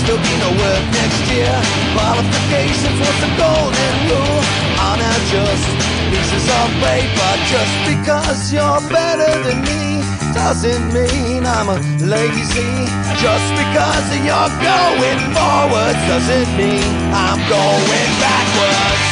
still be no work next year. Qualifications, what's the golden rule? Are now just pieces of paper. Just because you're better than me doesn't mean I'm a lazy. Just because you're going forwards doesn't mean I'm going backwards.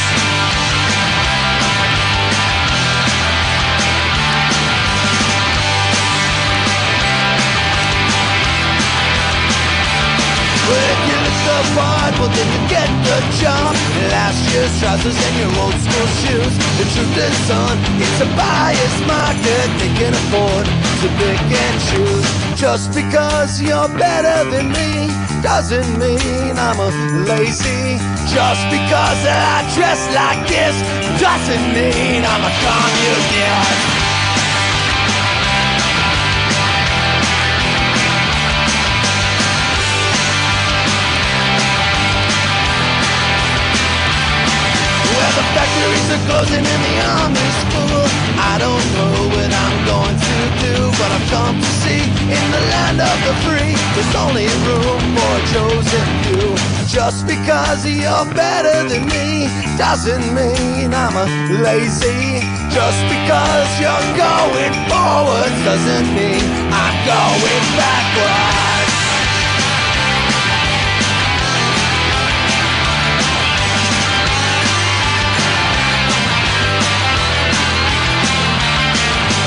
Well, if you look the part, well then you get the job. Last year's trousers and your old school shoes. The truth is, son, it's a buyer's market. They can afford to pick and choose. Just because you're better than me doesn't mean I'm a lazy. Just because I dress like this doesn't mean I'm a communist. The factories are closing and the army's full. I don't know what I'm going to do, but I've come to see in the land of the free there's only room for a chosen few. Just because you're better than me doesn't mean I'm a lazy. Just because you're going forwards doesn't mean I'm going backwards.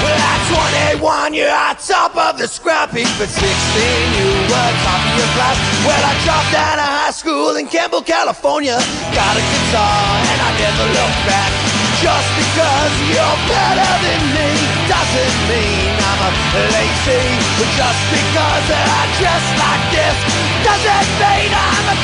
At 21, you're on top of the scrap heap. At 16, you were top of your class. Well, I dropped out of high school in Campbell, California. Got a guitar and I never looked back. Just because you're better than me doesn't mean I'm a lazy. Just because I dress like this doesn't mean I'm a